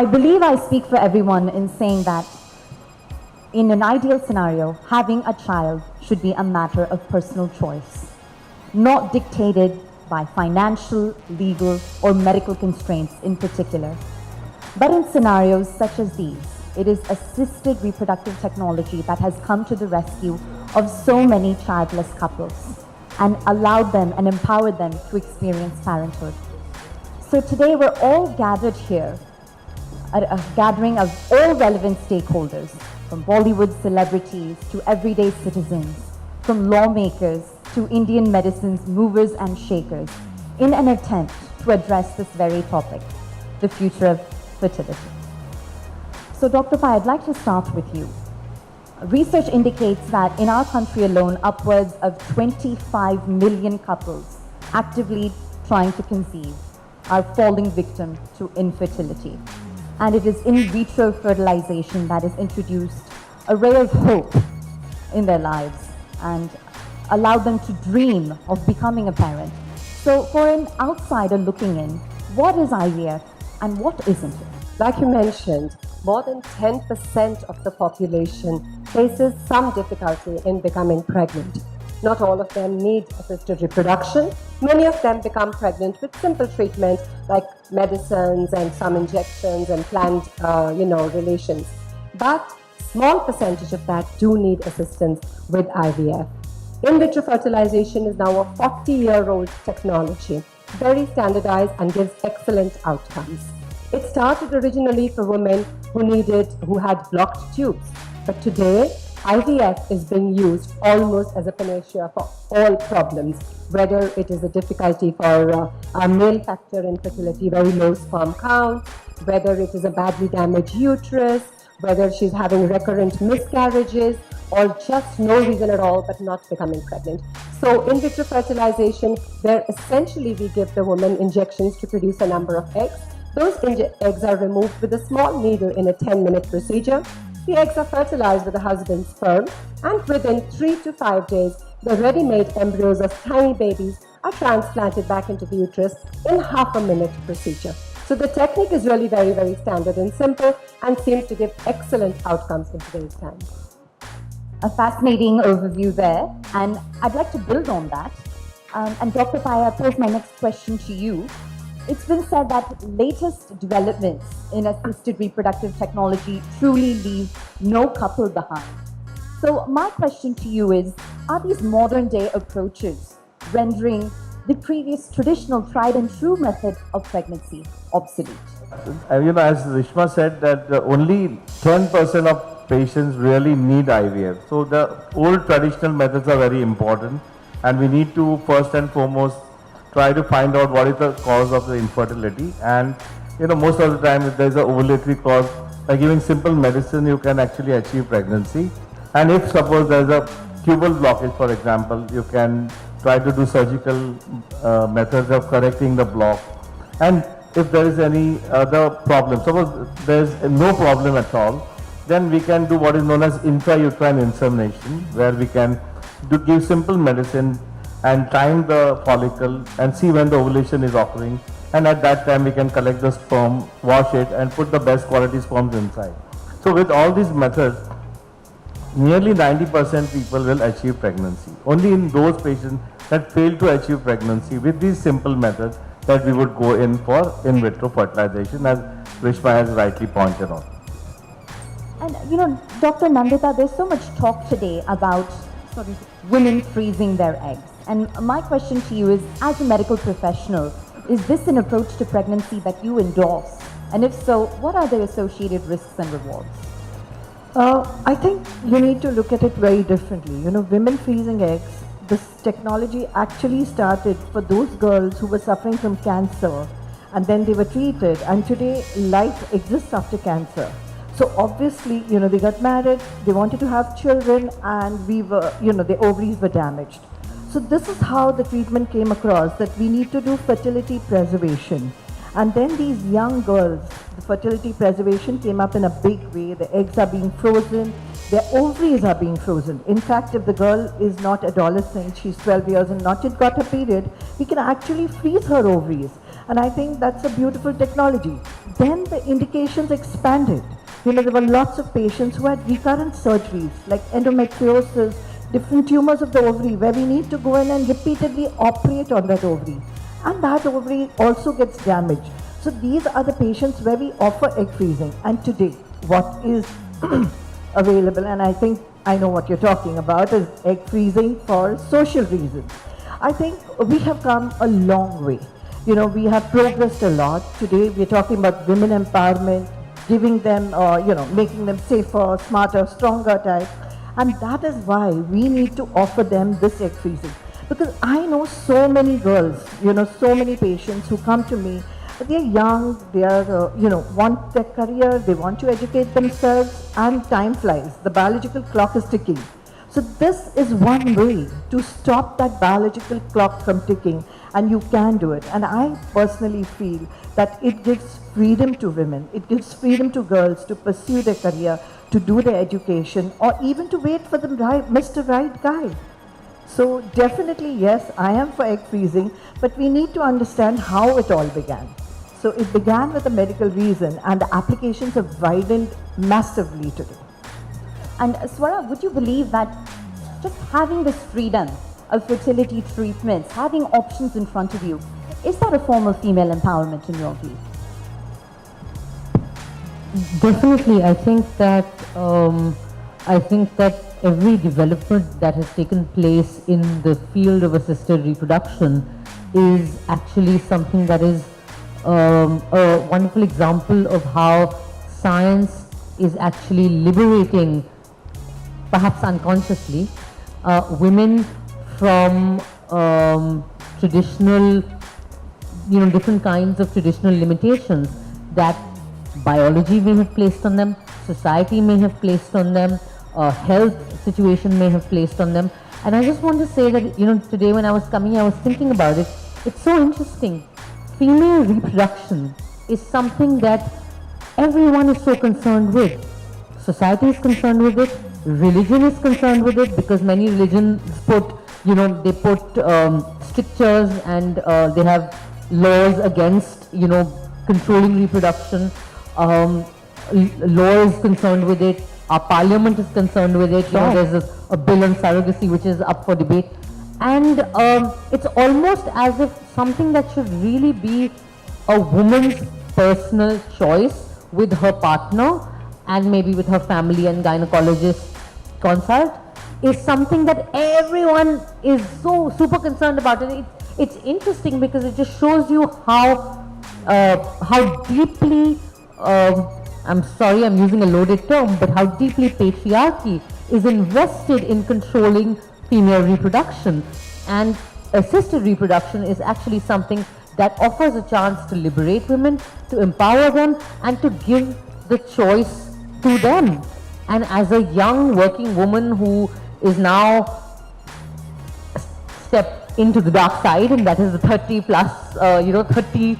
I believe I speak for everyone in saying that in an ideal scenario, having a child should be a matter of personal choice, not dictated by financial, legal, or medical constraints in particular. But in scenarios such as these, it is assisted reproductive technology that has come to the rescue of so many childless couples and allowed them and empowered them to experience parenthood. So today we're all gathered here at a gathering of all relevant stakeholders, from Bollywood celebrities to everyday citizens, from lawmakers to Indian medicine's movers and shakers, in an attempt to address this very topic, the future of fertility. So Dr. Pai, I'd like to start with you. Research indicates that in our country alone, upwards of 25 million couples actively trying to conceive are falling victim to infertility. And it is in vitro fertilization that has introduced a ray of hope in their lives and allowed them to dream of becoming a parent. So for an outsider looking in, what is IVF and what isn't it? Like you mentioned, more than 10% of the population faces some difficulty in becoming pregnant. Not all of them need assisted reproduction. Many of them become pregnant with simple treatment like medicines and some injections and planned, relations. But small percentage of that do need assistance with IVF. In vitro fertilization is now a 40-year-old technology, very standardized and gives excellent outcomes. It started originally for women who had blocked tubes, but today IVF is being used almost as a panacea for all problems, whether it is a difficulty for a male factor infertility, very low sperm count, whether it is a badly damaged uterus, whether she's having recurrent miscarriages, or just no reason at all but not becoming pregnant. So in vitro fertilization, where essentially we give the woman injections to produce a number of eggs. Those eggs are removed with a small needle in a 10-minute procedure. The eggs are fertilized with the husband's sperm, and within 3 to 5 days, the ready-made embryos of tiny babies are transplanted back into the uterus in half-a-minute procedure. So the technique is really very, very standard and simple and seems to give excellent outcomes in today's time. A fascinating overview there, and I'd like to build on that. And Dr. Pai, I pose my next question to you. It's been said that latest developments in assisted reproductive technology truly leave no couple behind. So my question to you is, are these modern day approaches rendering the previous traditional tried and true method of pregnancy obsolete? As Rishma said, that only 10% of patients really need IVF. So the old traditional methods are very important, and we need to first and foremost try to find out what is the cause of the infertility. And most of the time, if there is an ovulatory cause, by giving simple medicine, you can actually achieve pregnancy. And if suppose there is a tubal blockage, for example, you can try to do surgical methods of correcting the block. And if there is any other problem, suppose there is no problem at all, then we can do what is known as intrauterine insemination, where we can give simple medicine and time the follicle and see when the ovulation is occurring, and at that time we can collect the sperm, wash it and put the best quality sperms inside. So with all these methods, nearly 90% people will achieve pregnancy. Only in those patients that fail to achieve pregnancy with these simple methods that we would go in for in vitro fertilization, as Rishma has rightly pointed out. And Dr. Nandita, there's so much talk today about women freezing their eggs. And my question to you is, as a medical professional, is this an approach to pregnancy that you endorse? And if so, what are the associated risks and rewards? I think you need to look at it very differently. Women freezing eggs, this technology actually started for those girls who were suffering from cancer, and then they were treated, and today life exists after cancer. So obviously, they got married, they wanted to have children, and the ovaries were damaged. So this is how the treatment came across, that we need to do fertility preservation. And then these young girls, the fertility preservation came up in a big way. The eggs are being frozen, their ovaries are being frozen. In fact, if the girl is not adolescent, she's 12 years and not yet got her period, we can actually freeze her ovaries. And I think that's a beautiful technology. Then the indications expanded. There were lots of patients who had recurrent surgeries like endometriosis, different tumors of the ovary, where we need to go in and repeatedly operate on that ovary. And that ovary also gets damaged. So these are the patients where we offer egg freezing. And today, what is available, and I think I know what you're talking about, is egg freezing for social reasons. I think we have come a long way. We have progressed a lot. Today, we're talking about women empowerment, giving them, making them safer, smarter, stronger type. And that is why we need to offer them this egg freezing. Because I know so many girls, so many patients who come to me. They're young, they are, want their career, they want to educate themselves, and time flies. The biological clock is ticking. So this is one way to stop that biological clock from ticking, and you can do it. And I personally feel that it gives freedom to women, it gives freedom to girls to pursue their career, to do their education, or even to wait for the Mr. Right guy. So definitely, yes, I am for egg freezing, but we need to understand how it all began. So it began with a medical reason, and the applications have widened massively today. And Swara, would you believe that just having this freedom of fertility treatments, having options in front of you, is that a form of female empowerment in your view? Definitely, I think that every development that has taken place in the field of assisted reproduction is actually something that is a wonderful example of how science is actually liberating, perhaps unconsciously, women from traditional, different kinds of traditional limitations that biology may have placed on them, society may have placed on them, health situation may have placed on them. And I just want to say that, today when I was coming, I was thinking about it. It's so interesting. Female reproduction is something that everyone is so concerned with. Society is concerned with it. Religion is concerned with it, because many religions put, they put strictures, and they have laws against, controlling reproduction. Law is concerned with it. Our parliament is concerned with it. There's a bill on surrogacy which is up for debate. And it's almost as if something that should really be a woman's personal choice with her partner and maybe with her family and gynecologist consult is something that everyone is so super concerned about. And it's interesting because it just shows you how deeply, I'm sorry I'm using a loaded term, but how deeply patriarchy is invested in controlling female reproduction. And assisted reproduction is actually something that offers a chance to liberate women, to empower them, and to give the choice to them. And as a young working woman who is now stepped into the dark side, and that is the 30 plus, 30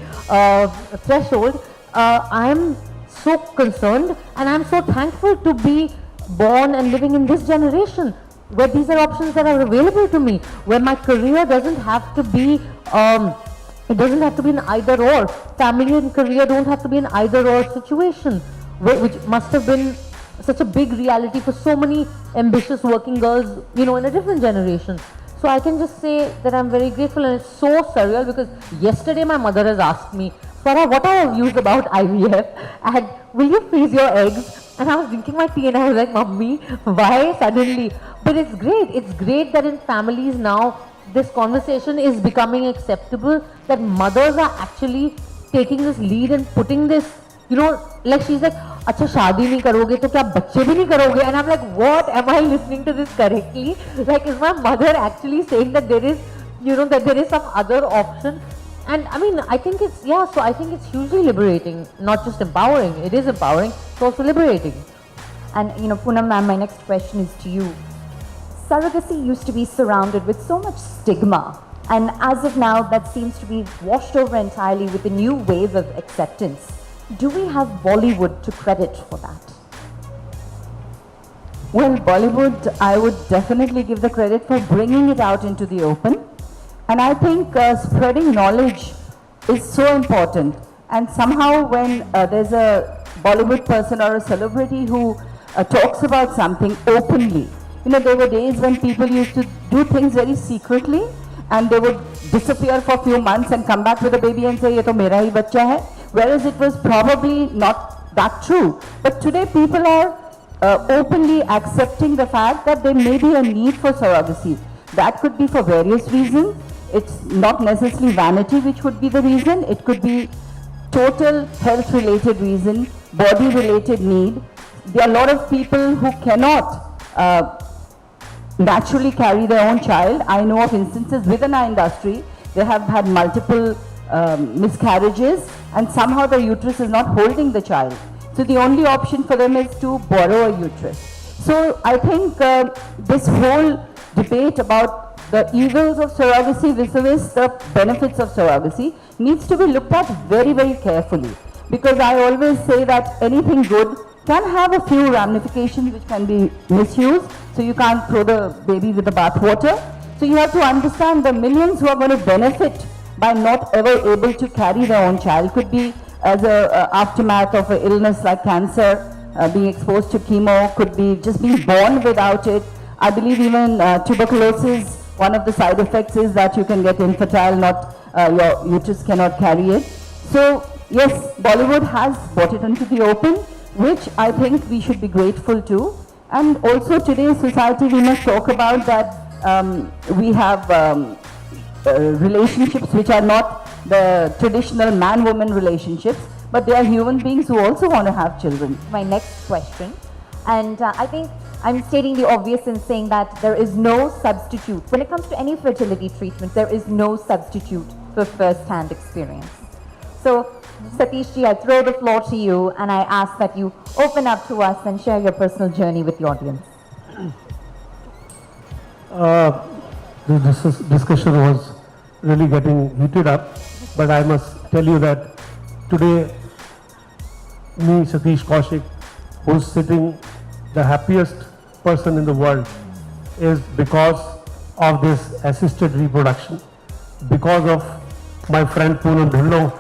threshold, I'm so concerned, and I'm so thankful to be born and living in this generation where these are options that are available to me, where my career doesn't have to be, it doesn't have to be an either or. Family and career don't have to be an either or situation, which must have been such a big reality for so many ambitious working girls, in a different generation. So I can just say that I'm very grateful, and it's so surreal because yesterday my mother has asked me, Swara, what are your views about IVF, and will you freeze your eggs? And I was drinking my tea and I was like, Mummy, why suddenly? But it's great that in families now this conversation is becoming acceptable, that mothers are actually taking this lead and putting this, like she's like, अच्छा शादी नहीं करोगे तो क्या बच्चे भी नहीं करोगे? And I'm like, what? Am I listening to this correctly? Like, is my mother actually saying that there is, that there is some other option? And I mean, I think it's, so I think it's hugely liberating, not just empowering. It is empowering, it's also liberating. And Poonam ma'am, my next question is to you. Surrogacy used to be surrounded with so much stigma, and as of now that seems to be washed over entirely with a new wave of acceptance. Do we have Bollywood to credit for that? Well, Bollywood, I would definitely give the credit for bringing it out into the open. And I think spreading knowledge is so important. And somehow when there's a Bollywood person or a celebrity who talks about something openly, there were days when people used to do things very secretly and they would disappear for a few months and come back with a baby and say, ye to mera hi bachcha hai. Whereas it was probably not that true. But today people are openly accepting the fact that there may be a need for surrogacy. That could be for various reasons. It's not necessarily vanity which would be the reason. It could be total health related reason, body related need. There are a lot of people who cannot naturally carry their own child. I know of instances within our industry, they have had multiple miscarriages and somehow the uterus is not holding the child. So the only option for them is to borrow a uterus. So I think this whole debate about the evils of surrogacy vis-a-vis the benefits of surrogacy needs to be looked at very, very carefully. Because I always say that anything good can have a few ramifications which can be misused. So you can't throw the baby with the bathwater. So you have to understand the millions who are going to benefit by not ever able to carry their own child. Could be as a aftermath of an illness like cancer, being exposed to chemo, could be just being born without it. I believe even tuberculosis, one of the side effects is that you can get infertile, your uterus cannot carry it. So yes, Bollywood has brought it into the open, which I think we should be grateful to. And also today's society, we must talk about that we have relationships which are not the traditional man-woman relationships, but they are human beings who also want to have children. My next question, and I think I'm stating the obvious in saying that there is no substitute. When it comes to any fertility treatment, there is no substitute for first-hand experience. So, Satish ji, I throw the floor to you and I ask that you open up to us and share your personal journey with the audience. This discussion was really getting heated up, but I must tell you that today, me, Satish Kaushik, who's sitting the happiest person in the world, is because of this assisted reproduction, because of my friend Poonam Dhillo.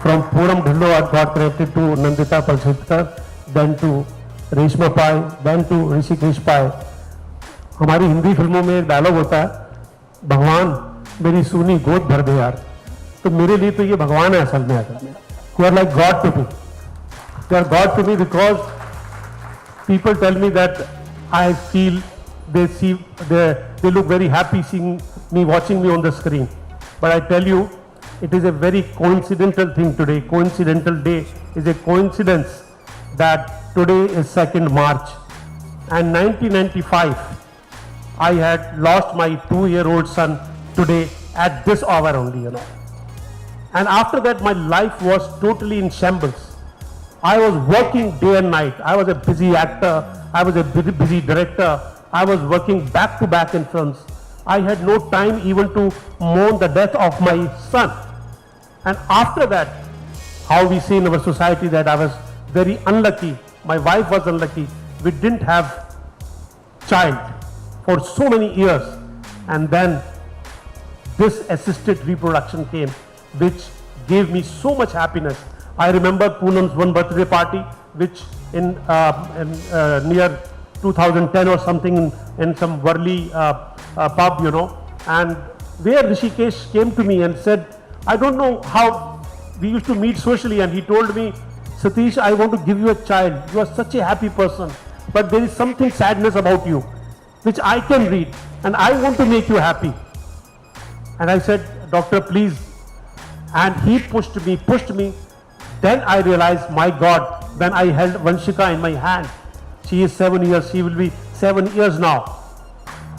From Poonam Dhillo, I got connected to Nandita Palshetkar, then to Rishma Pai, then to Hrishikesh Pai. हमारी हिंदी फिल्मों में एक dialogue होता है, भगवान मेरी सूनी गोद भर दे यार. तो मेरे लिए तो ये भगवान है असल में. You are like God to me. You are God to me because people tell me that I feel they look very happy seeing me, watching me on the screen. But I tell you, it is a very coincidental thing today. Coincidental day is a coincidence that today is 2nd March. And 1995, I had lost my 2-year-old son today at this hour only, And after that, my life was totally in shambles. I was working day and night. I was a busy actor. I was a busy director. I was working back to back in films. I had no time even to mourn the death of my son. And after that, how we see in our society that I was very unlucky. My wife was unlucky. We didn't have child for so many years. And then this assisted reproduction came, which gave me so much happiness. I remember Poonam's one birthday party, which in near 2010 or something in some Worli pub, and where Hrishikesh came to me and said, I don't know how we used to meet socially, and he told me, Satish, I want to give you a child. You are such a happy person, but there is something sadness about you, which I can read, and I want to make you happy. And I said, doctor, please. And he pushed me. Then I realized, my God, when I held Vanshika in my hand, she is 7 years, she will be 7 years now.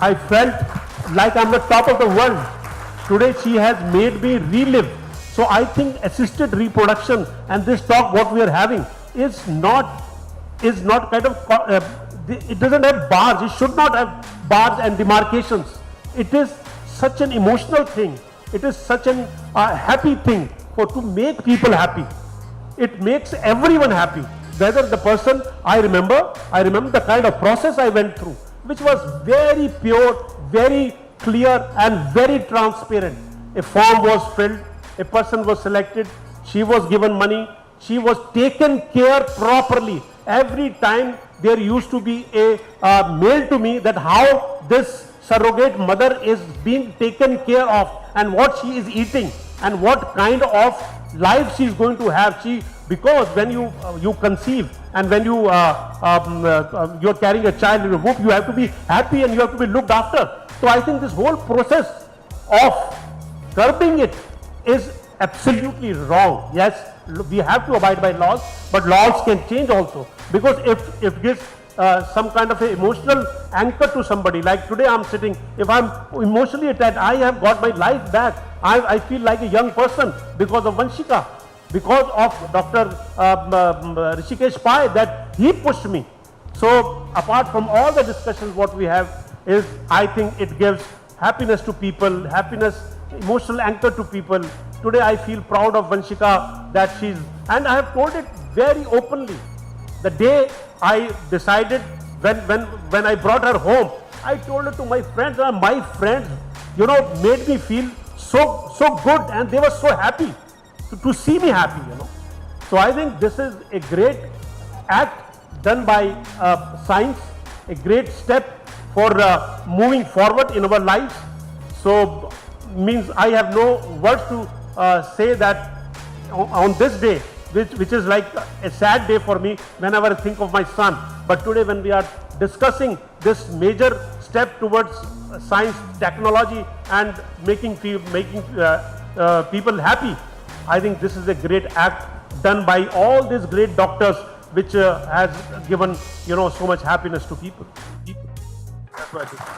I felt like I'm the top of the world. Today she has made me relive. So I think assisted reproduction and this talk what we are having is not kind of, it doesn't have bars, it should not have bars and demarcations. It is such an emotional thing. It is such an happy thing to make people happy. It makes everyone happy. Whether the person, I remember the kind of process I went through, which was very pure, very clear and very transparent. A form was filled, a person was selected, she was given money, she was taken care properly. Every time there used to be a mail to me that how this surrogate mother is being taken care of and what she is eating and what kind of life she is going to have. Because when you conceive and when you are carrying a child in your womb, you have to be happy and you have to be looked after. So I think this whole process of curbing it is absolutely wrong. Yes, we have to abide by laws, but laws can change also, because if it gives some kind of an emotional anchor to somebody, like today I'm sitting, if I'm emotionally attached, I have got my life back. I feel like a young person because of Vanshika, because of Dr. Hrishikesh Pai, that he pushed me. So apart from all the discussions what we have is, I think it gives happiness to people, happiness, emotional anchor to people. Today I feel proud of Vanshika that she's, and I have told it very openly. The day I decided, when I brought her home, I told her to my friends, and my friends, you know, made me feel so good, and they were so happy to see me happy, you know. So I think this is a great act done by science, a great step for moving forward in our lives. So means I have no words to say that on this day, which is like a sad day for me whenever I think of my son. But today when we are discussing this major step towards science, technology and making people happy, I think this is a great act done by all these great doctors, which has given, you know, so much happiness to people.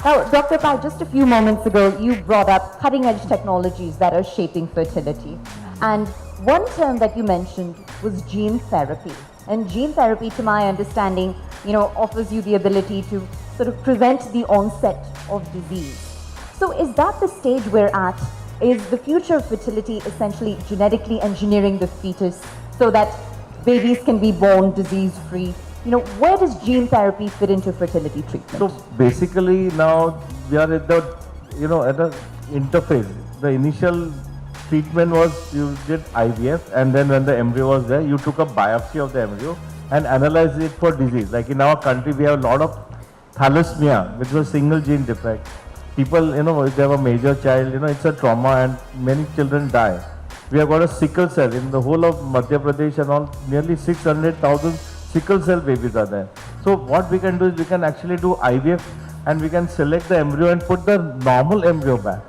Now, Dr. Pai, just a few moments ago, you brought up cutting-edge technologies that are shaping fertility. And one term that you mentioned was gene therapy. And gene therapy, to my understanding, you know, offers you the ability to sort of prevent the onset of disease. So is that the stage we're at? Is the future of fertility essentially genetically engineering the fetus so that babies can be born disease-free? You know, where does gene therapy fit into fertility treatment? So basically now we are at the, you know, at the interface. The initial treatment was you did IVF, and then when the embryo was there, you took a biopsy of the embryo and analyzed it for disease. Like in our country, we have a lot of thalassemia, which is a single gene defect. People, you know, if they have a major child, you know, it's a trauma and many children die. We have got a sickle cell in the whole of Madhya Pradesh and all, nearly 600,000 sickle cell babies are there. So what we can do is we can actually do IVF and we can select the embryo and put the normal embryo back.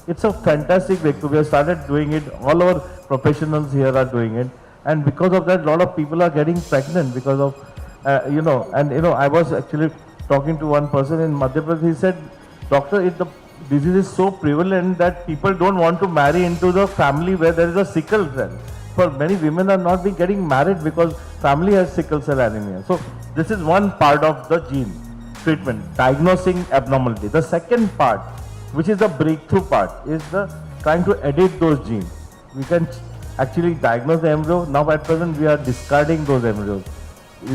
It's a fantastic breakthrough. We have started doing it. All our professionals here are doing it. And because of that, a lot of people are getting pregnant because of, you know, and you know, I was actually talking to one person in Madhya Pradesh. He said, doctor, the disease is so prevalent that people don't want to marry into the family where there is a sickle cell. For many women are not being getting married because family has sickle cell anemia. So this is one part of the gene treatment, diagnosing abnormality. The second part, which is the breakthrough part, is the trying to edit those genes. We can actually diagnose the embryo. Now at present we are discarding those embryos.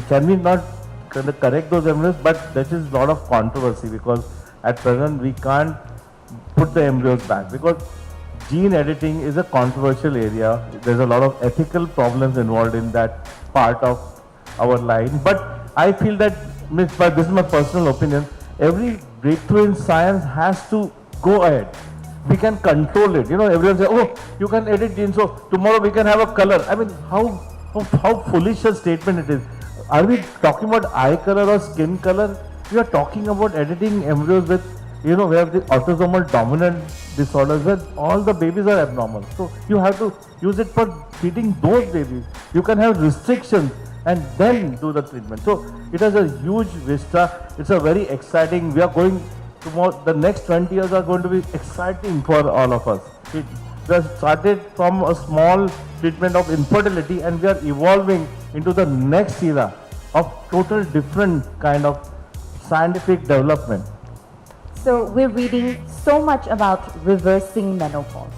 Can we not correct those embryos? But that is a lot of controversy because at present we can't put the embryos back because gene editing is a controversial area. There's a lot of ethical problems involved in that part of our line. But I feel that, but this is my personal opinion, every breakthrough in science has to go ahead. We can control it. You know, everyone says, oh, you can edit genes, so tomorrow we can have a color. I mean, how foolish a statement it is. Are we talking about eye color or skin color? We are talking about editing embryos with, you know, we have the autosomal dominant disorders where all the babies are abnormal. So you have to use it for treating those babies. You can have restrictions and then do the treatment. So it has a huge vista. It's a very exciting, we are going tomorrow, the next 20 years are going to be exciting for all of us. We have started from a small treatment of infertility and we are evolving into the next era of total different kind of scientific development. So we're reading so much about reversing menopause,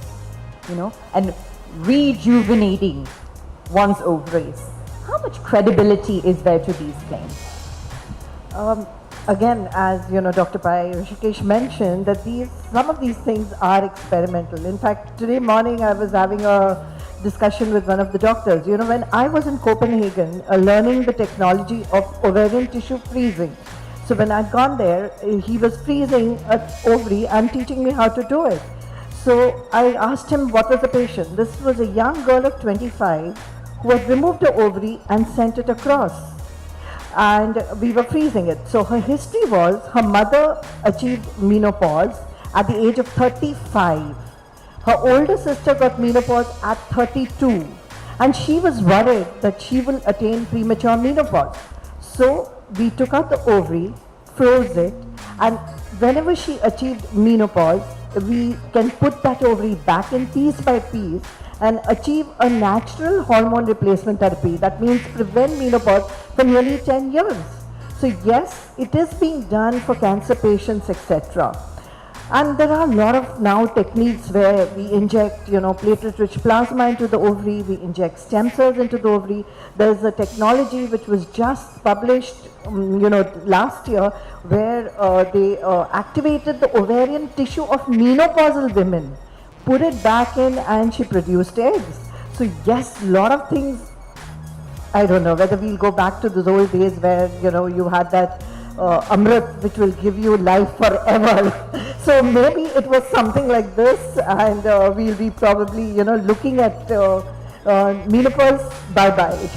you know, and rejuvenating one's ovaries. How much credibility is there to these claims? again, as you know, Dr. Pai, Hrishikesh mentioned that some of these things are experimental. In fact, today morning I was having a discussion with one of the doctors. You know, when I was in Copenhagen learning the technology of ovarian tissue freezing, so when I'd gone there, he was freezing an ovary and teaching me how to do it. So I asked him what was the patient. This was a young girl of 25 who had removed the ovary and sent it across. And we were freezing it. So her history was her mother achieved menopause at the age of 35. Her older sister got menopause at 32. And she was worried that she will attain premature menopause. So we took out the ovary, froze it, and whenever she achieved menopause, we can put that ovary back in piece by piece and achieve a natural hormone replacement therapy. That means prevent menopause for nearly 10 years. So yes, it is being done for cancer patients, etc. And there are a lot of now techniques where we inject, platelet-rich plasma into the ovary, we inject stem cells into the ovary. There's a technology which was just published, last year, where they activated the ovarian tissue of menopausal women, put it back in, and she produced eggs. So yes, a lot of things. I don't know whether we'll go back to those old days where, you had that Amrit, which will give you life forever. So maybe it was something like this, and we'll be probably, looking at menopause, bye-bye.